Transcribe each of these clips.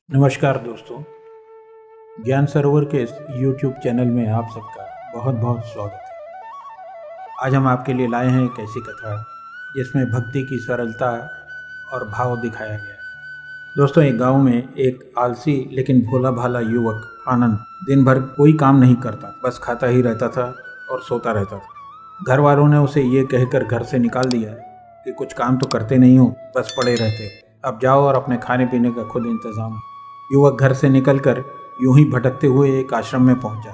नमस्कार दोस्तों, ज्ञान सरोवर के इस YouTube चैनल में आप सबका बहुत बहुत स्वागत है। आज हम आपके लिए लाए हैं एक ऐसी कथा जिसमें भक्ति की सरलता और भाव दिखाया गया है। दोस्तों, एक गांव में एक आलसी लेकिन भोला भाला युवक आनंद दिन भर कोई काम नहीं करता, बस खाता ही रहता था और सोता रहता था। घर वालों ने उसे ये कहकर घर से निकाल दिया कि कुछ काम तो करते नहीं हो, बस पड़े रहते हो, अब जाओ और अपने खाने पीने का खुद इंतजाम। युवक घर से निकलकर यूं ही भटकते हुए एक आश्रम में पहुंचा।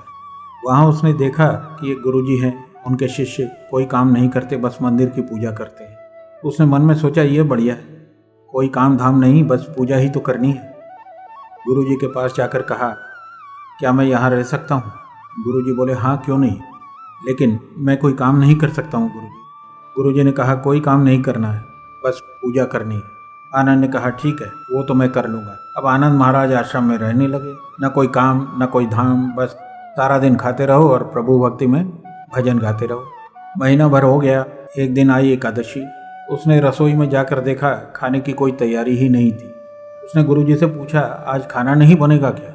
वहां उसने देखा कि एक गुरुजी हैं, उनके शिष्य कोई काम नहीं करते, बस मंदिर की पूजा करते हैं। उसने मन में सोचा, ये बढ़िया है, कोई काम धाम नहीं, बस पूजा ही तो करनी है। गुरुजी के पास जाकर कहा, क्या मैं यहाँ रह सकता हूँ? गुरुजी बोले, हाँ क्यों नहीं, लेकिन मैं कोई काम नहीं कर सकता हूँ गुरुजी। गुरुजी ने कहा, कोई काम नहीं करना है, बस पूजा करनी है। आनंद ने कहा, ठीक है, वो तो मैं कर लूँगा। अब आनंद महाराज आश्रम में रहने लगे। न कोई काम न कोई धाम, बस सारा दिन खाते रहो और प्रभु भक्ति में भजन गाते रहो। महीना भर हो गया। एक दिन आई एकादशी। उसने रसोई में जाकर देखा, खाने की कोई तैयारी ही नहीं थी। उसने गुरुजी से पूछा, आज खाना नहीं बनेगा क्या?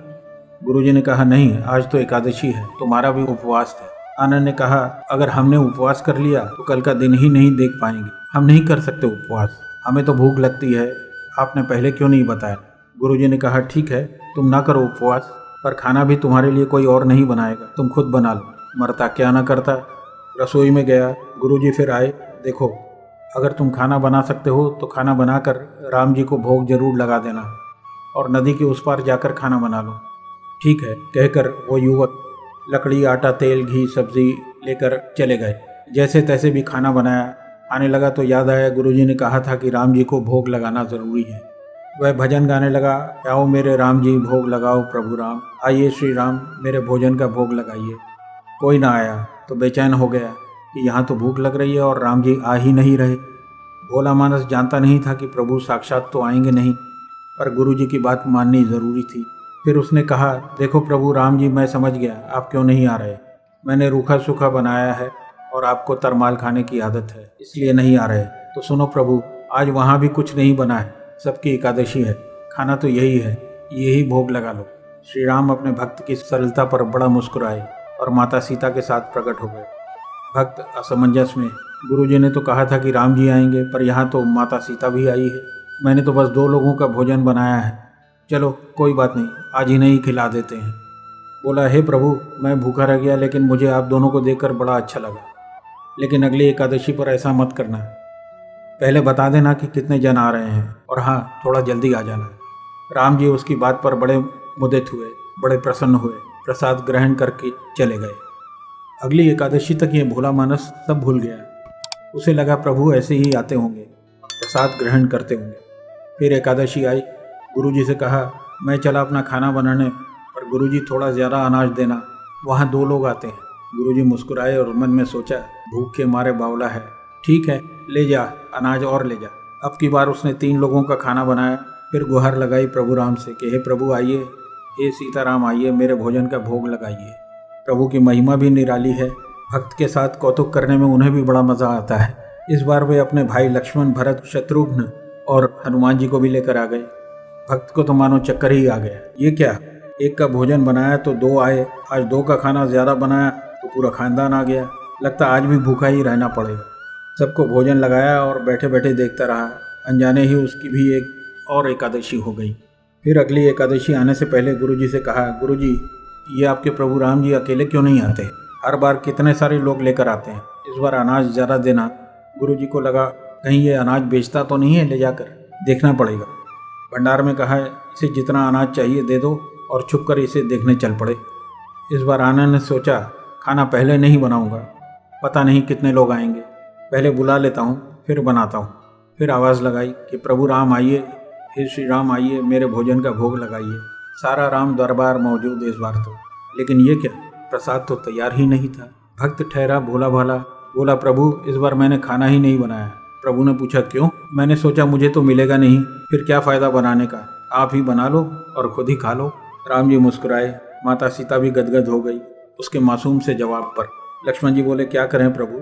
गुरुजी ने कहा, नहीं, आज तो एकादशी है, तुम्हारा भी उपवास है। आनंद ने कहा, अगर हमने उपवास कर लिया तो कल का दिन ही नहीं देख पाएंगे, हम नहीं कर सकते उपवास, हमें तो भूख लगती है, आपने पहले क्यों नहीं बताया? गुरुजी ने कहा, ठीक है, तुम ना करो उपवास, पर खाना भी तुम्हारे लिए कोई और नहीं बनाएगा, तुम खुद बना लो। मरता क्या ना करता। रसोई में गया। गुरुजी फिर आए। देखो, अगर तुम खाना बना सकते हो तो खाना बनाकर राम जी को भोग जरूर लगा देना और नदी के उस पार जाकर खाना बना लो। ठीक है, कहकर वो युवक लकड़ी, आटा, तेल, घी, सब्जी लेकर चले गए। जैसे तैसे भी खाना बनाया। आने लगा तो याद आया, गुरुजी ने कहा था कि राम जी को भोग लगाना ज़रूरी है। वह भजन गाने लगा, आओ मेरे राम जी भोग लगाओ प्रभु राम, आइए श्री राम मेरे भोजन का भोग लगाइए। कोई ना आया तो बेचैन हो गया कि यहाँ तो भूख लग रही है और राम जी आ ही नहीं रहे। भोला मानस जानता नहीं था कि प्रभु साक्षात तो आएंगे नहीं, पर गुरुजी की बात माननी ज़रूरी थी। फिर उसने कहा, देखो प्रभु राम जी, मैं समझ गया आप क्यों नहीं आ रहे। मैंने रूखा सूखा बनाया है और आपको तरमाल खाने की आदत है, इसलिए नहीं आ रहे। तो सुनो प्रभु, आज वहाँ भी कुछ नहीं बना है, सबकी एकादशी है, खाना तो यही है, यही भोग लगा लो। श्री राम अपने भक्त की सरलता पर बड़ा मुस्कुराए और माता सीता के साथ प्रकट हो गए। भक्त असमंजस में, गुरुजी ने तो कहा था कि राम जी आएंगे, पर यहाँ तो माता सीता भी आई है, मैंने तो बस 2 लोगों का भोजन बनाया है, चलो कोई बात नहीं, आज इन्हें ही खिला देते हैं। बोला, हे प्रभु, मैं भूखा रह गया, लेकिन मुझे आप दोनों को देखकर बड़ा अच्छा लगा, लेकिन अगली एकादशी पर ऐसा मत करना, पहले बता देना कि कितने जन आ रहे हैं, और हाँ, थोड़ा जल्दी आ जाना। राम जी उसकी बात पर बड़े मुदित हुए, बड़े प्रसन्न हुए, प्रसाद ग्रहण करके चले गए। अगली एकादशी तक ये भोला मानस सब भूल गया। उसे लगा प्रभु ऐसे ही आते होंगे, प्रसाद ग्रहण करते होंगे। फिर एकादशी आई। गुरुजी से कहा, मैं चला अपना खाना बनाने, पर गुरुजी थोड़ा ज़्यादा अनाज देना, वहाँ 2 लोग आते हैं। गुरुजी मुस्कुराए और मन में सोचा, भूख के मारे बावला है, ठीक है, ले जा अनाज और ले जा। अब की बार उसने 3 लोगों का खाना बनाया। फिर गुहार लगाई प्रभु राम से कि हे प्रभु आइए, हे सीताराम आइए, मेरे भोजन का भोग लगाइए। प्रभु की महिमा भी निराली है, भक्त के साथ कौतुक करने में उन्हें भी बड़ा मज़ा आता है। इस बार वे अपने भाई लक्ष्मण, भरत, शत्रुघ्न और हनुमान जी को भी लेकर आ गए। भक्त को तो मानो चक्कर ही आ गया, ये क्या, एक का भोजन बनाया तो 2 आए, आज 2 का खाना ज़्यादा बनाया तो पूरा खानदान आ गया, लगता आज भी भूखा ही रहना पड़ेगा। सबको भोजन लगाया और बैठे बैठे देखता रहा। अनजाने ही उसकी भी एक और एकादशी हो गई। फिर अगली एकादशी आने से पहले गुरुजी से कहा, गुरुजी, ये आपके प्रभु राम जी अकेले क्यों नहीं आते? हर बार कितने सारे लोग लेकर आते हैं, इस बार अनाज ज़्यादा देना। गुरुजी को लगा कहीं ये अनाज बेचता तो नहीं है, ले जाकर देखना पड़ेगा। भंडार में कहा, इसे जितना अनाज चाहिए दे दो, और छुप कर इसे देखने चल पड़े। इस बार आनंद ने सोचा, खाना पहले नहीं बनाऊंगा, पता नहीं कितने लोग आएंगे, पहले बुला लेता हूँ फिर बनाता हूँ। फिर आवाज़ लगाई कि प्रभु राम आइए, फिर श्री राम आइए, मेरे भोजन का भोग लगाइए। सारा राम दरबार मौजूद इस बार तो, लेकिन ये क्या, प्रसाद तो तैयार ही नहीं था। भक्त ठहरा भोला भाला, बोला, प्रभु इस बार मैंने खाना ही नहीं बनाया। प्रभु ने पूछा, क्यों? मैंने सोचा मुझे तो मिलेगा नहीं, फिर क्या फ़ायदा बनाने का, आप ही बना लो और खुद ही खा लो। राम जी मुस्कुराए, माता सीता भी गदगद हो गई उसके मासूम से जवाब पर। लक्ष्मण जी बोले, क्या करें प्रभु?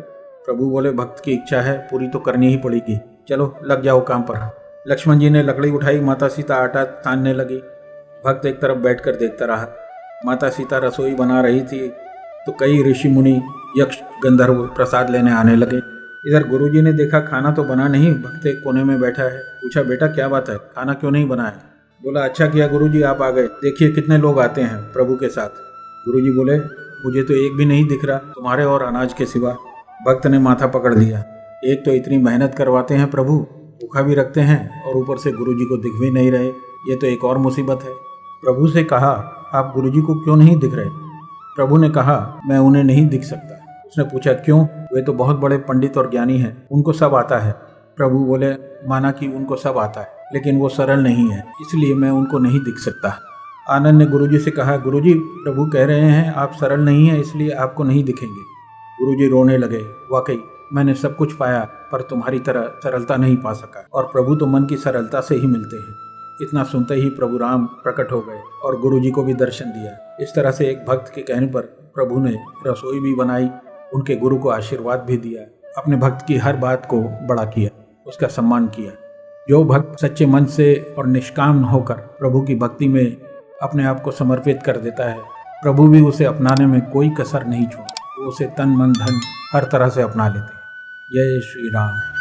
प्रभु बोले, भक्त की इच्छा है, पूरी तो करनी ही पड़ेगी, चलो लग जाओ काम पर। लक्ष्मण जी ने लकड़ी उठाई, माता सीता आटा तानने लगी। भक्त एक तरफ बैठकर देखता रहा। माता सीता रसोई बना रही थी तो कई ऋषि मुनि, यक्ष, गंधर्व प्रसाद लेने आने लगे। इधर गुरुजी ने देखा खाना तो बना नहीं, भक्त एक कोने में बैठा है। पूछा, बेटा क्या बात है, खाना क्यों नहीं बनाया? बोला, अच्छा किया गुरुजी आप आ गए, देखिए कितने लोग आते हैं प्रभु के साथ। गुरुजी बोले, मुझे तो एक भी नहीं दिख रहा तुम्हारे और अनाज के सिवा। भक्त ने माथा पकड़ लिया, एक तो इतनी मेहनत करवाते हैं प्रभु, भूखा भी रखते हैं और ऊपर से गुरुजी को दिख भी नहीं रहे, ये तो एक और मुसीबत है। प्रभु से कहा, आप गुरुजी को क्यों नहीं दिख रहे? प्रभु ने कहा, मैं उन्हें नहीं दिख सकता। उसने पूछा, क्यों? वे तो बहुत बड़े पंडित और ज्ञानी हैं, उनको सब आता है। प्रभु बोले, माना कि उनको सब आता है, लेकिन वो सरल नहीं है, इसलिए मैं उनको नहीं दिख सकता। आनंद ने गुरुजी से कहा, गुरुजी प्रभु कह रहे हैं आप सरल नहीं हैं, इसलिए आपको नहीं दिखेंगे। गुरुजी रोने लगे, वाकई मैंने सब कुछ पाया पर तुम्हारी तरह सरलता नहीं पा सका, और प्रभु तो मन की सरलता से ही मिलते हैं। इतना सुनते ही प्रभु राम प्रकट हो गए और गुरुजी को भी दर्शन दिया। इस तरह से एक भक्त के कहने पर प्रभु ने रसोई भी बनाई, उनके गुरु को आशीर्वाद भी दिया, अपने भक्त की हर बात को बड़ा किया, उसका सम्मान किया। जो भक्त सच्चे मन से और निष्काम होकर प्रभु की भक्ति में अपने आप को समर्पित कर देता है, प्रभु भी उसे अपनाने में कोई कसर नहीं छोड़ता, वो उसे तन मन धन हर तरह से अपना लेते हैं। जय श्री राम।